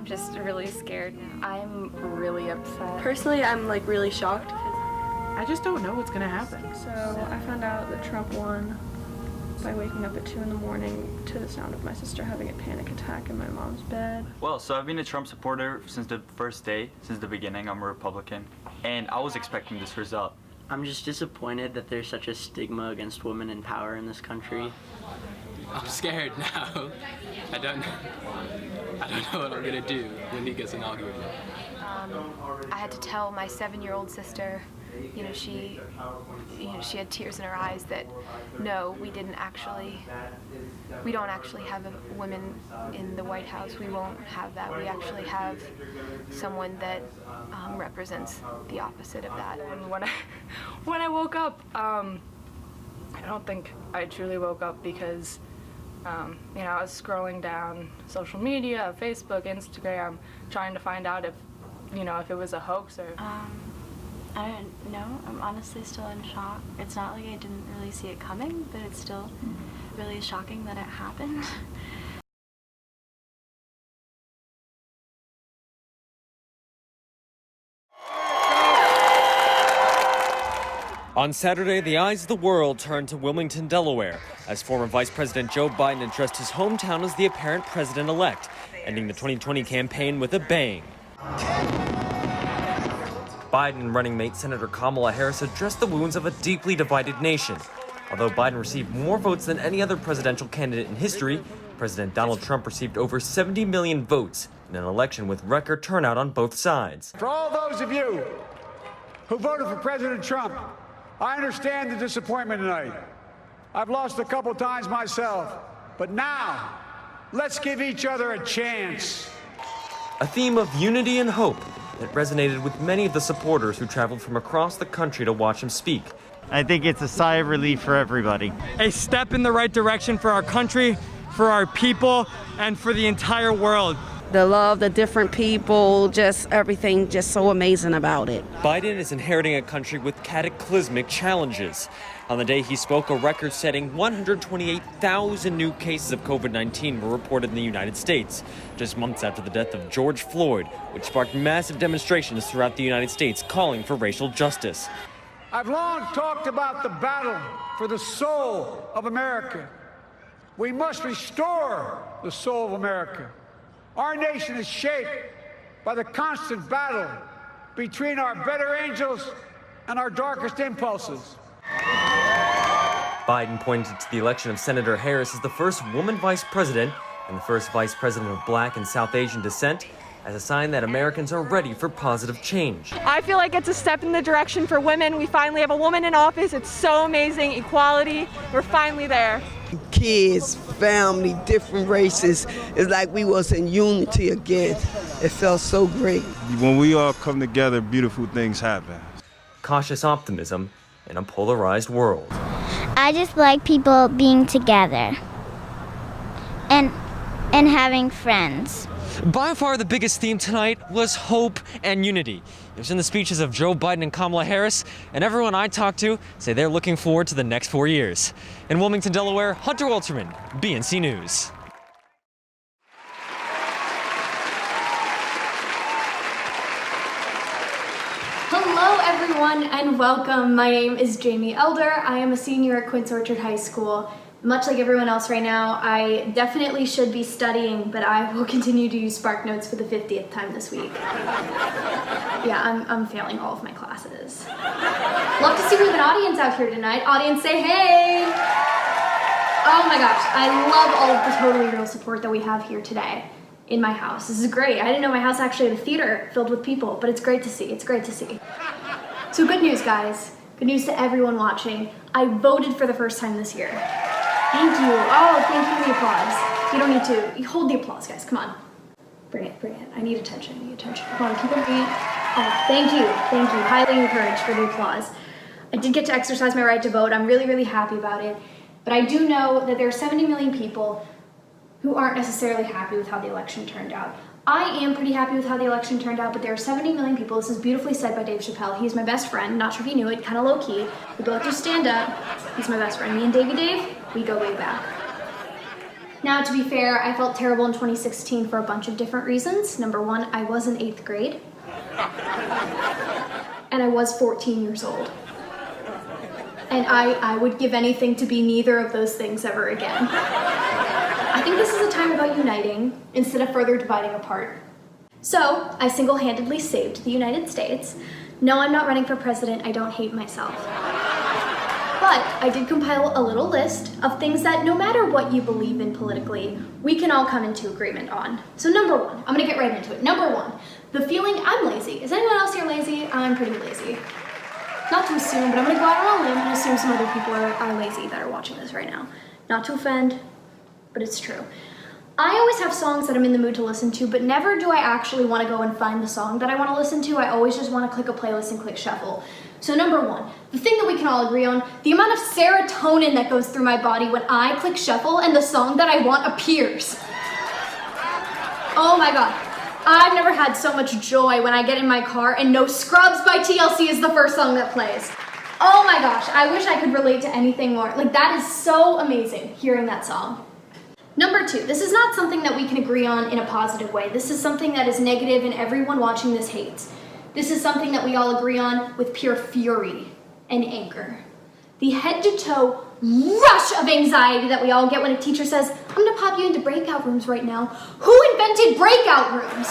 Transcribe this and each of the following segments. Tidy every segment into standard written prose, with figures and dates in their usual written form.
I'm just really scared. I'm really upset. Personally, I'm like really shocked. I just don't know what's gonna happen. So I found out that Trump won by waking up at 2 in the morning to the sound of my sister having a panic attack in my mom's bed. Well, so I've been a Trump supporter since the first day, since the beginning. I'm a Republican, and I was expecting this result. I'm just disappointed that there's such a stigma against women in power in this country. I'm scared now. I don't know what I'm gonna do when he gets inaugurated. I had to tell my 7-year-old sister, she had tears in her eyes that no, we don't actually have women in the White House. We won't have that. We actually have someone that represents the opposite of that. And when I woke up, I don't think I truly woke up because I was scrolling down social media, Facebook, Instagram, trying to find out if it was a hoax or. I don't know. I'm honestly still in shock. It's not like I didn't really see it coming, but it's still really shocking that it happened. On Saturday, the eyes of the world turned to Wilmington, Delaware, as former Vice President Joe Biden addressed his hometown as the apparent president-elect, ending the 2020 campaign with a bang. Biden and running mate Senator Kamala Harris addressed the wounds of a deeply divided nation. Although Biden received more votes than any other presidential candidate in history, President Donald Trump received over 70 million votes in an election with record turnout on both sides. For all those of you who voted for President Trump, I understand the disappointment tonight. I've lost a couple times myself, but now let's give each other a chance. A theme of unity and hope that resonated with many of the supporters who traveled from across the country to watch him speak. I think it's a sigh of relief for everybody. A step in the right direction for our country, for our people, and for the entire world. The love, the different people, just everything just so amazing about it. Biden is inheriting a country with cataclysmic challenges. On the day he spoke, a record-setting 128,000 new cases of COVID-19 were reported in the United States, just months after the death of George Floyd, which sparked massive demonstrations throughout the United States calling for racial justice. I've long talked about the battle for the soul of America. We must restore the soul of America. Our nation is shaped by the constant battle between our better angels and our darkest impulses. Biden pointed to the election of Senator Harris as the first woman vice president and the first vice president of Black and South Asian descent as a sign that Americans are ready for positive change. I feel like it's a step in the direction for women. We finally have a woman in office. It's so amazing. Equality. We're finally there. Kids, family, different races. It's like we was in unity again. It felt so great. When we all come together, beautiful things happen. Cautious optimism in a polarized world. I just like people being together and having friends. By far the biggest theme tonight was hope and unity. It was in the speeches of Joe Biden and Kamala Harris, and everyone I talked to say they're looking forward to the next 4 years. In Wilmington, Delaware, Hunter Walterman, BNC News. Hello everyone and welcome. My name is Jamie Elder. I am a senior at Quince Orchard High School. Much like everyone else right now, I definitely should be studying, but I will continue to use Spark Notes for the 50th time this week. Yeah, I'm failing all of my classes. Love to see we have an audience out here tonight. Audience, say hey! Oh my gosh, I love all of the Totally Real support that we have here today in my house. This is great. I didn't know my house actually had a theater filled with people, but it's great to see. It's great to see. So good news, guys. Good news to everyone watching. I voted for the first time this year. Thank you. Oh, thank you for the applause. You don't need to. You hold the applause, guys. Come on. Bring it, bring it. I need attention. I need attention. Come on, keep it beat. Oh, thank you. Thank you. Highly encouraged for the applause. I did get to exercise my right to vote. I'm really, really happy about it. But I do know that there are 70 million people who aren't necessarily happy with how the election turned out. I am pretty happy with how the election turned out, but there are 70 million people. This is beautifully said by Dave Chappelle. He's my best friend. Not sure if you knew it, kind of low-key. We both do stand-up. He's my best friend. Me and Dave, we go way back. Now, to be fair, I felt terrible in 2016 for a bunch of different reasons. Number one, I was in 8th grade. And I was 14 years old. And I would give anything to be neither of those things ever again. I think this is a time about uniting instead of further dividing apart. So, I single-handedly saved the United States. No, I'm not running for president. I don't hate myself. But I did compile a little list of things that no matter what you believe in politically, we can all come into agreement on. So number one, I'm gonna get right into it. Number one, the feeling I'm lazy. Is anyone else here lazy? I'm pretty lazy. Not to assume, but I'm gonna go out on a limb and assume some other people are lazy that are watching this right now. Not to offend, but it's true. I always have songs that I'm in the mood to listen to, but never do I actually want to go and find the song that I want to listen to. I always just want to click a playlist and click shuffle. So number one, the thing that we can all agree on, the amount of serotonin that goes through my body when I click shuffle and the song that I want appears. Oh my God. I've never had so much joy when I get in my car and No Scrubs by TLC is the first song that plays. Oh my gosh, I wish I could relate to anything more. Like, that is so amazing, hearing that song. Number two, this is not something that we can agree on in a positive way. This is something that is negative and everyone watching this hates. This is something that we all agree on with pure fury and anger. The head-to-toe rush of anxiety that we all get when a teacher says, I'm gonna pop you into breakout rooms right now. Who invented breakout rooms?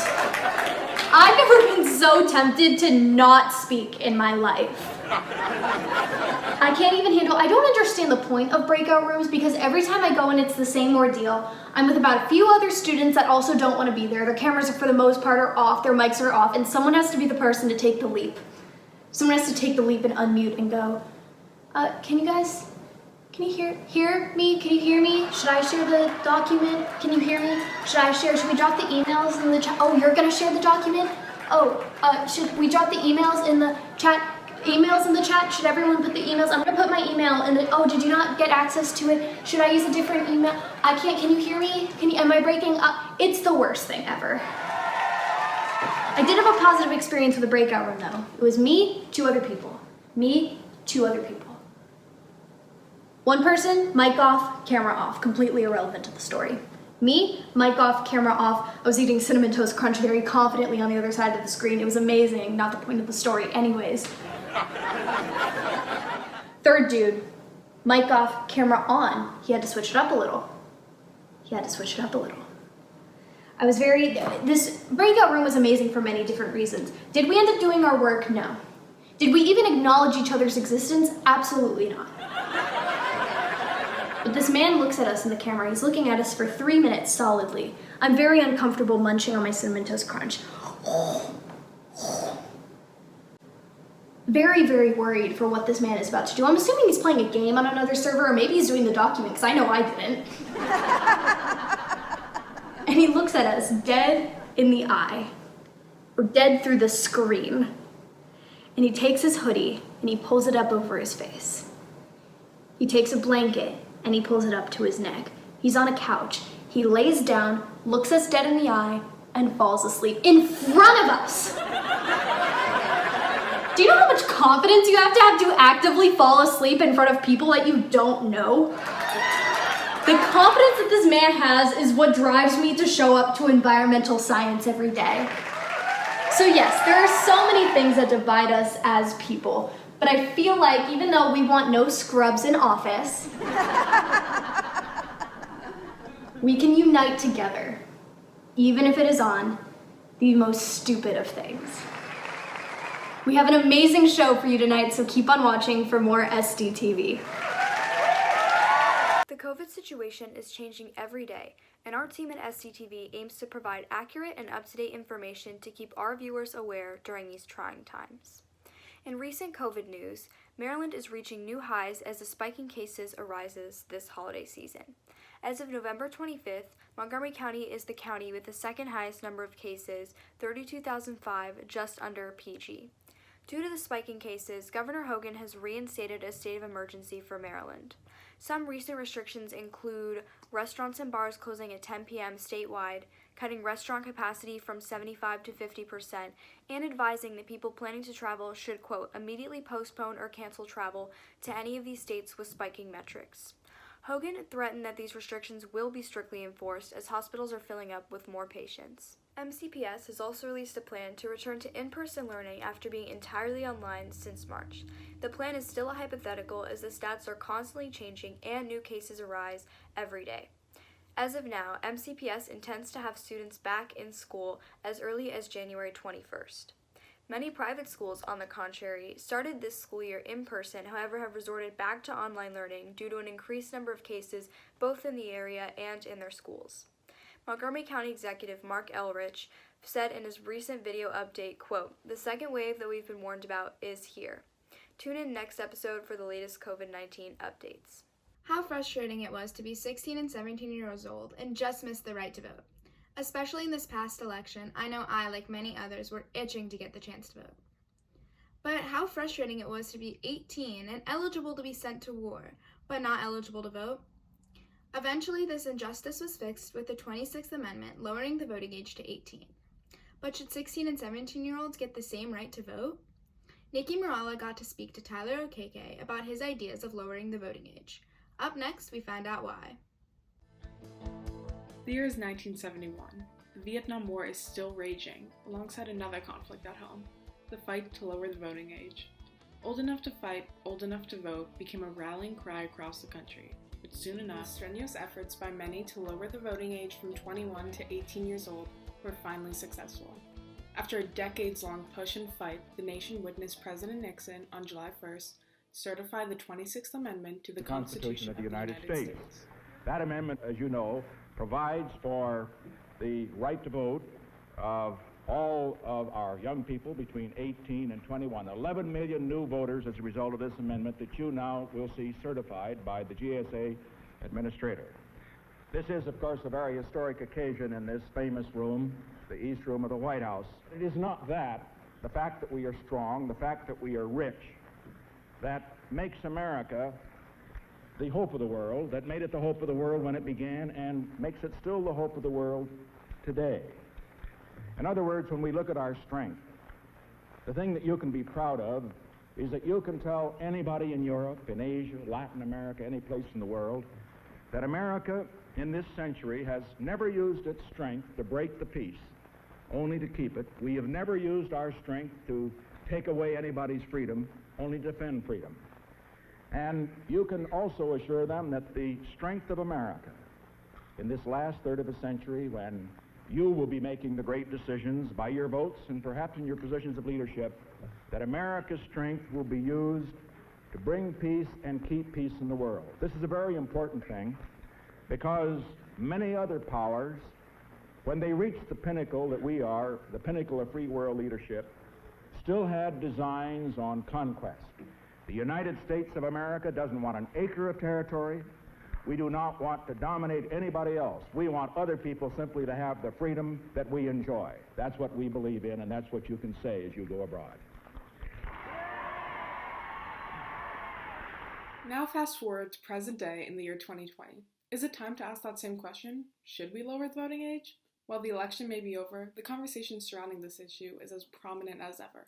I've never been so tempted to not speak in my life. I can't even handle, I don't understand the point of breakout rooms because every time I go and it's the same ordeal. I'm with about a few other students that also don't want to be there. Their cameras are for the most part are off, their mics are off, and someone has to be the person to take the leap. Someone has to take the leap and unmute and go, can you hear me? Can you hear me? Should I share the document? Can you hear me? Should we drop the emails in the chat? Oh, you're gonna share the document? Oh, should we drop the emails in the chat? Emails in the chat? Should everyone put the emails? I'm gonna put my email in the, oh, did you not get access to it? Should I use a different email? I can't, can you hear me? Am I breaking up? It's the worst thing ever. I did have a positive experience with the breakout room though. It was me, 2 other people. Me, 2 other people. One person, mic off, camera off, completely irrelevant to the story. Me, mic off, camera off. I was eating Cinnamon Toast Crunch very confidently on the other side of the screen. It was amazing, not the point of the story. Anyways. Third dude, mic off, camera on. He had to switch it up a little. This breakout room was amazing for many different reasons. Did we end up doing our work? No. Did we even acknowledge each other's existence? Absolutely not. But this man looks at us in the camera. He's looking at us for 3 minutes solidly. I'm very uncomfortable munching on my Cinnamon Toast Crunch. Very, very worried for what this man is about to do. I'm assuming he's playing a game on another server, or maybe he's doing the document, because I know I didn't. And he looks at us dead in the eye, or dead through the screen. And he takes his hoodie, and he pulls it up over his face. He takes a blanket, and he pulls it up to his neck. He's on a couch. He lays down, looks us dead in the eye, and falls asleep in front of us. Do you know how much confidence you have to actively fall asleep in front of people that you don't know? The confidence that this man has is what drives me to show up to environmental science every day. So yes, there are so many things that divide us as people, but I feel like even though we want no scrubs in office, we can unite together, even if it is on the most stupid of things. We have an amazing show for you tonight, so keep on watching for more SDTV. The COVID situation is changing every day, and our team at SDTV aims to provide accurate and up-to-date information to keep our viewers aware during these trying times. In recent COVID news, Maryland is reaching new highs as the spike in cases arises this holiday season. As of November 25th, Montgomery County is the county with the second highest number of cases, 32,005, just under PG. Due to the spike in cases, Governor Hogan has reinstated a state of emergency for Maryland. Some recent restrictions include restaurants and bars closing at 10 p.m. statewide, cutting restaurant capacity from 75% to 50%, and advising that people planning to travel should, quote, immediately postpone or cancel travel to any of these states with spiking metrics. Hogan threatened that these restrictions will be strictly enforced as hospitals are filling up with more patients. MCPS has also released a plan to return to in-person learning after being entirely online since March. The plan is still a hypothetical as the stats are constantly changing and new cases arise every day. As of now, MCPS intends to have students back in school as early as January 21st. Many private schools, on the contrary, started this school year in person, however have resorted back to online learning due to an increased number of cases both in the area and in their schools. Montgomery County Executive Mark Elrich said in his recent video update, quote, "The second wave that we've been warned about is here. Tune in next episode for the latest COVID-19 updates." How frustrating it was to be 16 and 17 years old and just miss the right to vote. Especially in this past election, I know I, like many others, were itching to get the chance to vote. But how frustrating it was to be 18 and eligible to be sent to war, but not eligible to vote. Eventually, this injustice was fixed with the 26th Amendment lowering the voting age to 18. But should 16 and 17-year-olds get the same right to vote? Nikki Morala got to speak to Tyler O'Keke about his ideas of lowering the voting age. Up next, we find out why. The year is 1971. The Vietnam War is still raging, alongside another conflict at home, the fight to lower the voting age. Old enough to fight, old enough to vote became a rallying cry across the country, but soon enough, strenuous efforts by many to lower the voting age from 21 to 18 years old were finally successful. After a decades-long push and fight, the nation witnessed President Nixon on July 1st certify the 26th Amendment to the Constitution of the United States. That amendment, as you know, provides for the right to vote of all of our young people between 18 and 21. 11 million new voters as a result of this amendment that you now will see certified by the GSA administrator. This is, of course, a very historic occasion in this famous room, the East Room of the White House. It is not that, the fact that we are strong, the fact that we are rich, that makes America the hope of the world, that made it the hope of the world when it began and makes it still the hope of the world today. In other words, when we look at our strength, the thing that you can be proud of is that you can tell anybody in Europe, in Asia, Latin America, any place in the world, that America in this century has never used its strength to break the peace, only to keep it. We have never used our strength to take away anybody's freedom, only to defend freedom. And you can also assure them that the strength of America in this last third of a century, when you will be making the great decisions by your votes and perhaps in your positions of leadership, that America's strength will be used to bring peace and keep peace in the world. This is a very important thing because many other powers, when they reached the pinnacle that we are, the pinnacle of free world leadership, still had designs on conquest. The United States of America doesn't want an acre of territory. We do not want to dominate anybody else. We want other people simply to have the freedom that we enjoy. That's what we believe in, and that's what you can say as you go abroad. Now fast forward to present day in the year 2020. Is it time to ask that same question? Should we lower the voting age? While the election may be over, the conversation surrounding this issue is as prominent as ever.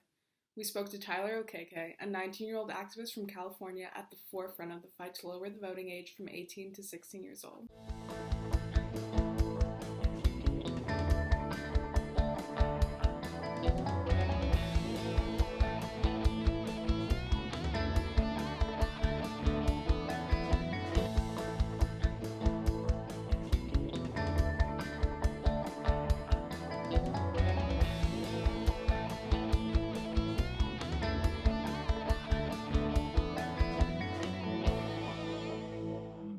We spoke to Tyler O'Keke, a 19-year-old activist from California at the forefront of the fight to lower the voting age from 18 to 16 years old.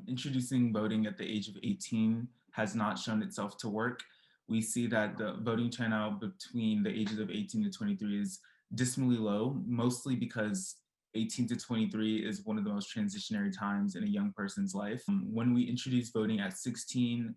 Introducing voting at the age of 18 has not shown itself to work. We see that the voting turnout between the ages of 18 to 23 is dismally low, mostly because 18 to 23 is one of the most transitionary times in a young person's life. When we introduce voting at 16,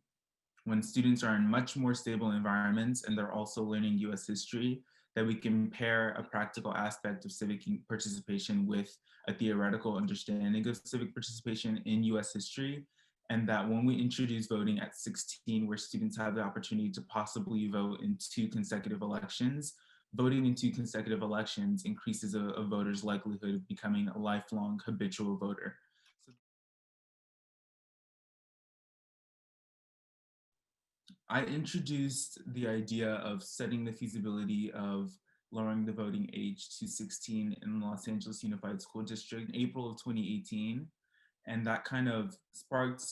when students are in much more stable environments and they're also learning US history, that we can pair a practical aspect of civic participation with a theoretical understanding of civic participation in US history, and that when we introduce voting at 16, where students have the opportunity to possibly vote in 2 consecutive elections, voting in 2 consecutive elections increases a voter's likelihood of becoming a lifelong habitual voter. I introduced the idea of studying the feasibility of lowering the voting age to 16 in Los Angeles Unified School District in April of 2018. And that kind of sparked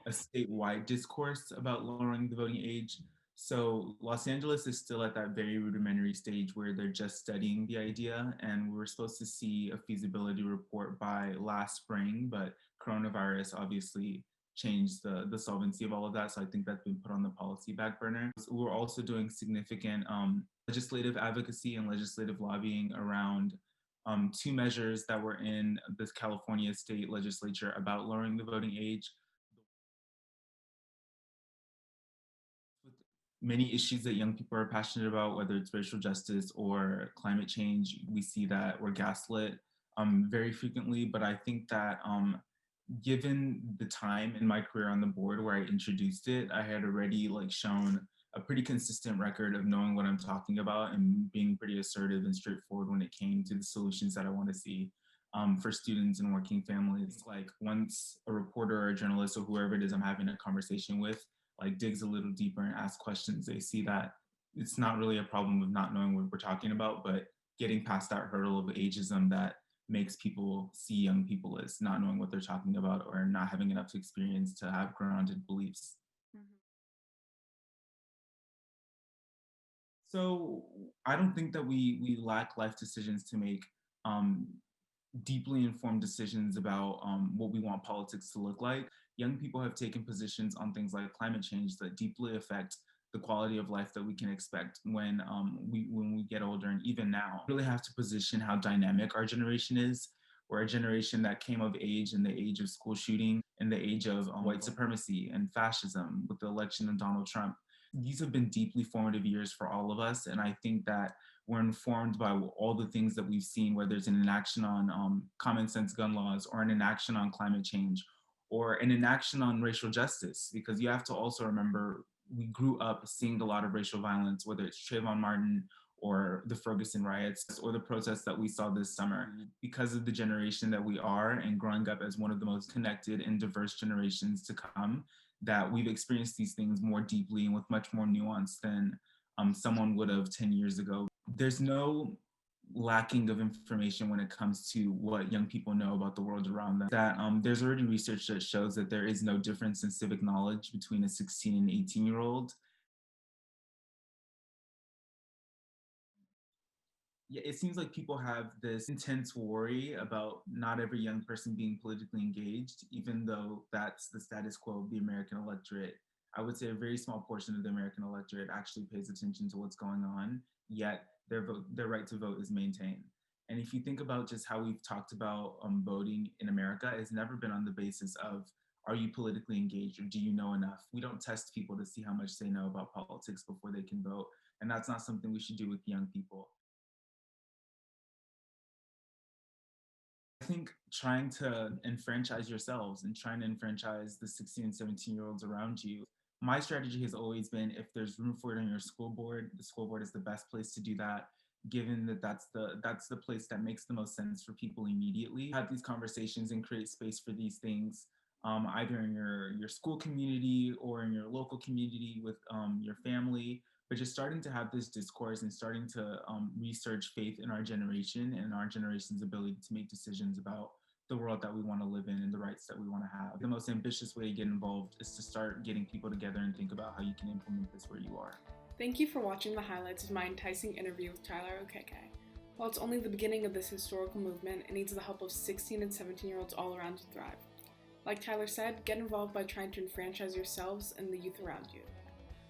a statewide discourse about lowering the voting age. So Los Angeles is still at that very rudimentary stage where they're just studying the idea, and we were supposed to see a feasibility report by last spring, but coronavirus obviously changed the solvency of all of that. So I think that's been put on the policy back burner. So we're also doing significant legislative advocacy and legislative lobbying around two measures that were in the California state legislature about lowering the voting age. Many issues that young people are passionate about, whether it's racial justice or climate change, we see that we're gaslit very frequently. But I think that given the time in my career on the board where I introduced it, I had already shown a pretty consistent record of knowing what I'm talking about and being pretty assertive and straightforward when it came to the solutions that I want to see for students and working families. Like once a reporter or a journalist or whoever it is I'm having a conversation with digs a little deeper and asks questions, they see that it's not really a problem of not knowing what we're talking about, but getting past that hurdle of ageism that makes people see young people as not knowing what they're talking about or not having enough experience to have grounded beliefs. So I don't think that we lack life decisions to make deeply informed decisions about what we want politics to look like. Young people have taken positions on things like climate change that deeply affect the quality of life that we can expect when we get older, and even now. We really have to position how dynamic our generation is. We're a generation that came of age in the age of school shooting, in the age of white supremacy and fascism with the election of Donald Trump. These have been deeply formative years for all of us, and I think that we're informed by all the things that we've seen, whether it's an inaction on common sense gun laws or an inaction on climate change or an inaction on racial justice, because you have to also remember we grew up seeing a lot of racial violence, whether it's Trayvon Martin or the Ferguson riots or the protests that we saw this summer. Because of the generation that we are and growing up as one of the most connected and diverse generations to come, that we've experienced these things more deeply and with much more nuance than someone would have 10 years ago. There's no lacking of information when it comes to what young people know about the world around them. That there's already research that shows that there is no difference in civic knowledge between a 16 and 18-year-old. Yeah, it seems like people have this intense worry about not every young person being politically engaged, even though that's the status quo of the American electorate. I would say a very small portion of the American electorate actually pays attention to what's going on, yet their right to vote is maintained. And if you think about just how we've talked about voting in America, it's never been on the basis of, are you politically engaged or do you know enough? We don't test people to see how much they know about politics before they can vote. And that's not something we should do with young people. I think trying to enfranchise yourselves and trying to enfranchise the 16 and 17-year-olds around you. My strategy has always been, if there's room for it on your school board, the school board is the best place to do that, given that that's the place that makes the most sense for people immediately. Have these conversations and create space for these things, either in your school community or in your local community with your family. But just starting to have this discourse and starting to research faith in our generation and our generation's ability to make decisions about the world that we want to live in and the rights that we want to have. The most ambitious way to get involved is to start getting people together and think about how you can implement this where you are. Thank you for watching the highlights of my enticing interview with Tyler Okeke. While it's only the beginning of this historical movement, it needs the help of 16 and 17-year-olds all around to thrive. Like Tyler said, get involved by trying to enfranchise yourselves and the youth around you.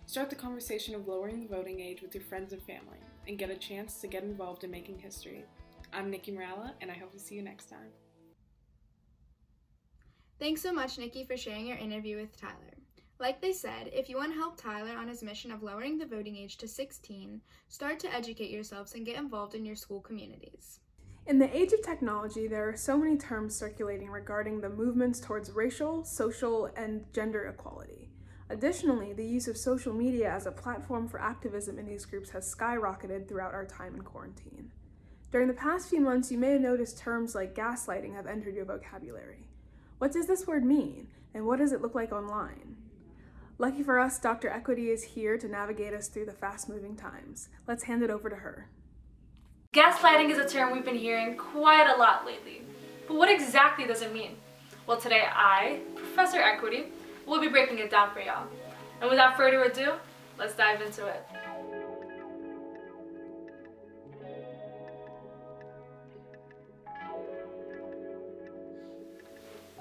Start the conversation of lowering the voting age with your friends and family, and get a chance to get involved in making history. I'm Nikki Morella, and I hope to see you next time. Thanks so much, Nikki, for sharing your interview with Tyler. Like they said, if you want to help Tyler on his mission of lowering the voting age to 16, start to educate yourselves and get involved in your school communities. In the age of technology, there are so many terms circulating regarding the movements towards racial, social, and gender equality. Additionally, the use of social media as a platform for activism in these groups has skyrocketed throughout our time in quarantine. During the past few months, you may have noticed terms like gaslighting have entered your vocabulary. What does this word mean, and what does it look like online? Lucky for us, Dr. Equity is here to navigate us through the fast-moving times. Let's hand it over to her. Gaslighting is a term we've been hearing quite a lot lately. But what exactly does it mean? Well, today I, Professor Equity, will be breaking it down for y'all. And without further ado, let's dive into it.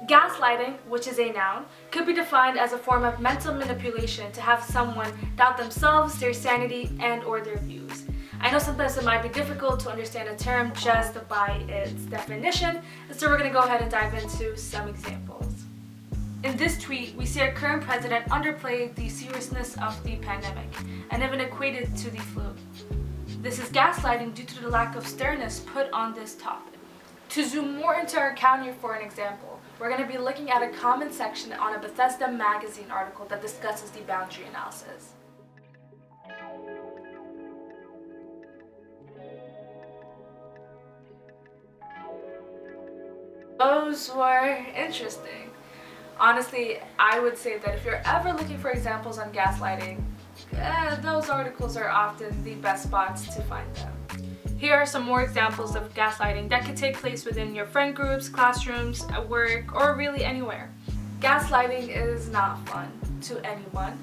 Gaslighting, which is a noun, could be defined as a form of mental manipulation to have someone doubt themselves, their sanity, and/or their views. I know sometimes it might be difficult to understand a term just by its definition, so we're going to go ahead and dive into some examples. In this tweet, we see our current president underplay the seriousness of the pandemic and even equate it to the flu. This is gaslighting due to the lack of sternness put on this topic. To zoom more into our account here for an example, we're going to be looking at a comment section on a Bethesda magazine article that discusses the boundary analysis. Those were interesting. Honestly, I would say that if you're ever looking for examples on gaslighting, those articles are often the best spots to find them. Here are some more examples of gaslighting that could take place within your friend groups, classrooms, at work, or really anywhere. Gaslighting is not fun to anyone.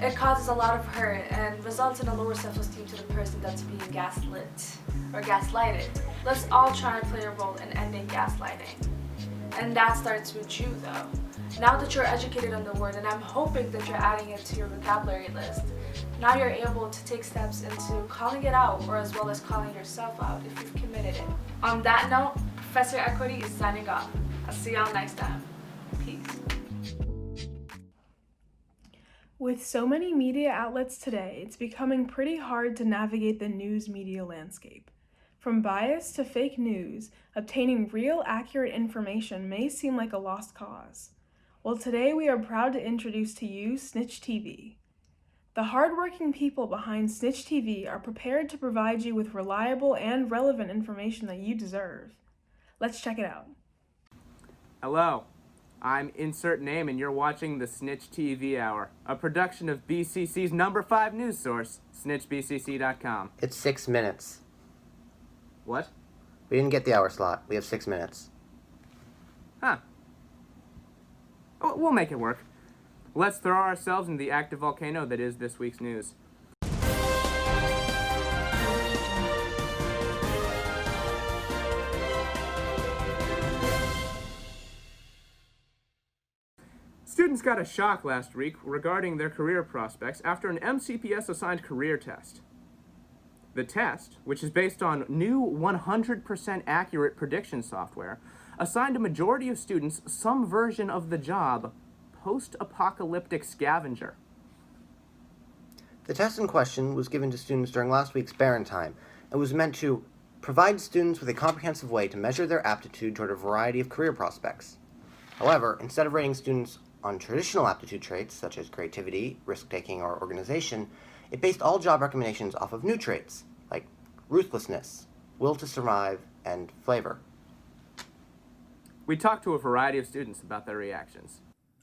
It causes a lot of hurt and results in a lower self-esteem to the person that's being gaslit or gaslighted. Let's all try and play a role in ending gaslighting. And that starts with you though. Now that you're educated on the word, and I'm hoping that you're adding it to your vocabulary list, now you're able to take steps into calling it out, or as well as calling yourself out if you've committed it. On that note, Professor Equity is signing off. I'll see y'all next time. Peace. With so many media outlets today, it's becoming pretty hard to navigate the news media landscape. From bias to fake news, obtaining real, accurate information may seem like a lost cause. Well, today we are proud to introduce to you Snitch TV. The hardworking people behind Snitch TV are prepared to provide you with reliable and relevant information that you deserve. Let's check it out. Hello, I'm Insert Name and you're watching the Snitch TV Hour, a production of BCC's #5 news source, snitchbcc.com. It's 6 minutes. What? We didn't get the hour slot. We have 6 minutes. Huh. We'll make it work. Let's throw ourselves into the active volcano that is this week's news. Students got a shock last week regarding their career prospects after an MCPS-assigned career test. The test, which is based on new 100% accurate prediction software, assigned a majority of students some version of the job post-apocalyptic scavenger. The test in question was given to students during last week's Barron Time and was meant to provide students with a comprehensive way to measure their aptitude toward a variety of career prospects. However, instead of rating students on traditional aptitude traits such as creativity, risk-taking, or organization, it based all job recommendations off of new traits like ruthlessness, will to survive, and flavor. We talked to a variety of students about their reactions.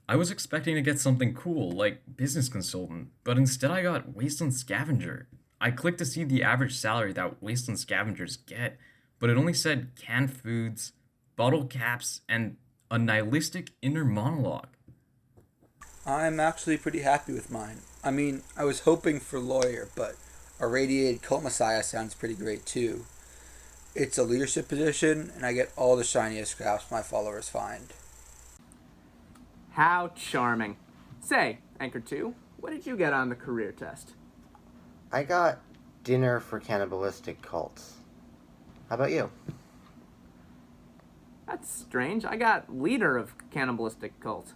I was expecting to get something cool, like business consultant, but instead I got wasteland scavenger. I clicked to see the average salary that wasteland scavengers get, but it only said canned foods, bottle caps, and a nihilistic inner monologue. I'm actually pretty happy with mine. I mean, I was hoping for lawyer, but irradiated cult messiah sounds pretty great too. It's a leadership position, and I get all the shiniest scraps my followers find. How charming. Say, Anchor 2, what did you get on the career test? I got dinner for cannibalistic cults. How about you? That's strange. I got leader of cannibalistic cult.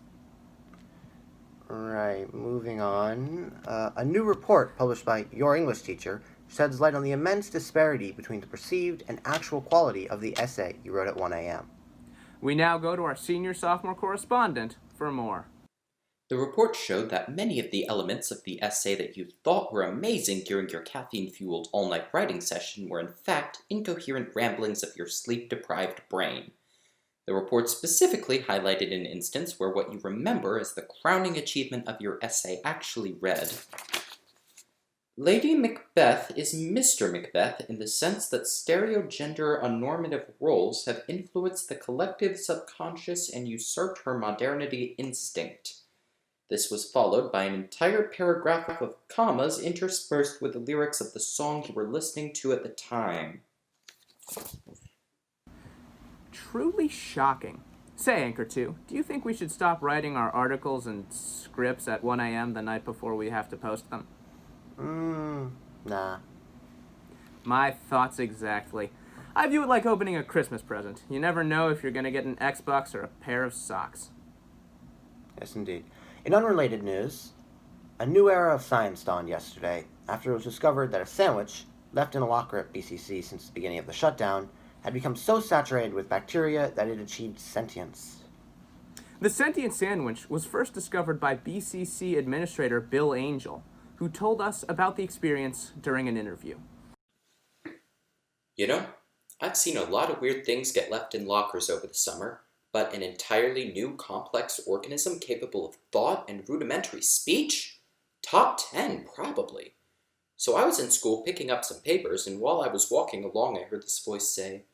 Right, moving on. A new report published by your English teacher sheds light on the immense disparity between the perceived and actual quality of the essay you wrote at 1 a.m. We now go to our senior-sophomore correspondent for more. The report showed that many of the elements of the essay that you thought were amazing during your caffeine-fueled all-night writing session were in fact incoherent ramblings of your sleep-deprived brain. The report specifically highlighted an instance where what you remember as the crowning achievement of your essay actually read. Lady Macbeth is Mr. Macbeth in the sense that stereogender unnormative roles have influenced the collective subconscious and usurped her modernity instinct. This was followed by an entire paragraph of commas interspersed with the lyrics of the song you were listening to at the time. Truly shocking. Say, Anchor 2, do you think we should stop writing our articles and scripts at 1 a.m. the night before we have to post them? Nah. My thoughts exactly. I view it like opening a Christmas present. You never know if you're going to get an Xbox or a pair of socks. Yes, indeed. In unrelated news, a new era of science dawned yesterday after it was discovered that a sandwich left in a locker at BCC since the beginning of the shutdown had become so saturated with bacteria that it achieved sentience. The sentient sandwich was first discovered by BCC Administrator Bill Angel, who told us about the experience during an interview. You know, I've seen a lot of weird things get left in lockers over the summer, but an entirely new complex organism capable of thought and rudimentary speech? Top 10, probably. So I was in school picking up some papers, and while I was walking along, I heard this voice say,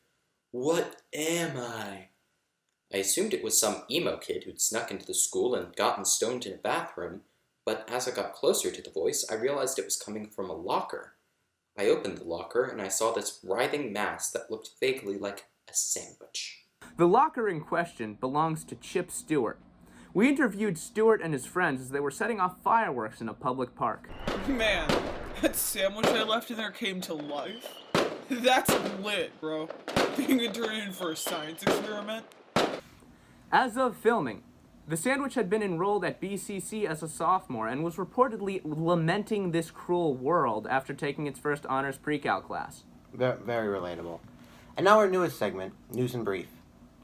"What am I?" I assumed it was some emo kid who'd snuck into the school and gotten stoned in a bathroom, but as I got closer to the voice, I realized it was coming from a locker. I opened the locker, and I saw this writhing mass that looked vaguely like a sandwich. The locker in question belongs to Chip Stewart. We interviewed Stewart and his friends as they were setting off fireworks in a public park. Man, that sandwich I left in there came to life. That's lit, bro. Being turned in for a science experiment. As of filming, the sandwich had been enrolled at BCC as a sophomore and was reportedly lamenting this cruel world after taking its first honors pre-cal class. Very relatable. And now our newest segment, News in Brief.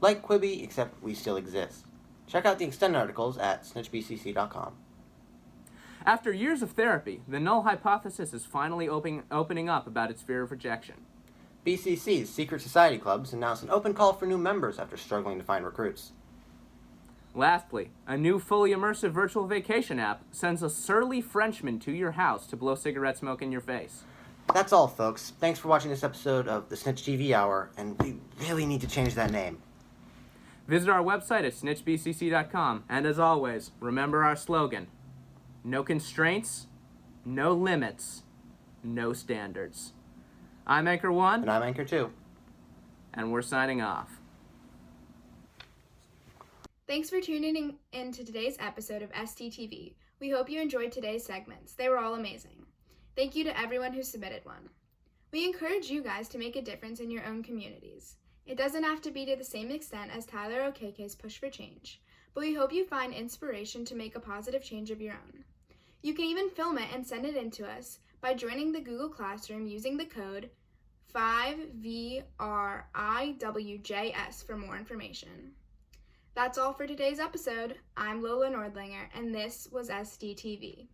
Like Quibi, except we still exist. Check out the extended articles at snitchbcc.com. After years of therapy, the null hypothesis is finally opening up about its fear of rejection. BCC's secret society clubs announced an open call for new members after struggling to find recruits. Lastly, a new fully immersive virtual vacation app sends a surly Frenchman to your house to blow cigarette smoke in your face. That's all, folks. Thanks for watching this episode of the Snitch TV Hour, and we really need to change that name. Visit our website at snitchbcc.com, and as always, remember our slogan: no constraints, no limits, no standards. I'm Anchor 1. And I'm Anchor 2. And we're signing off. Thanks for tuning in to today's episode of SDTV. We hope you enjoyed today's segments. They were all amazing. Thank you to everyone who submitted one. We encourage you guys to make a difference in your own communities. It doesn't have to be to the same extent as Tyler O'Keke's Push for Change, but we hope you find inspiration to make a positive change of your own. You can even film it and send it in to us by joining the Google Classroom using the code 5VRIWJS for more information. That's all for today's episode. I'm Lola Nordlinger, and this was SDTV.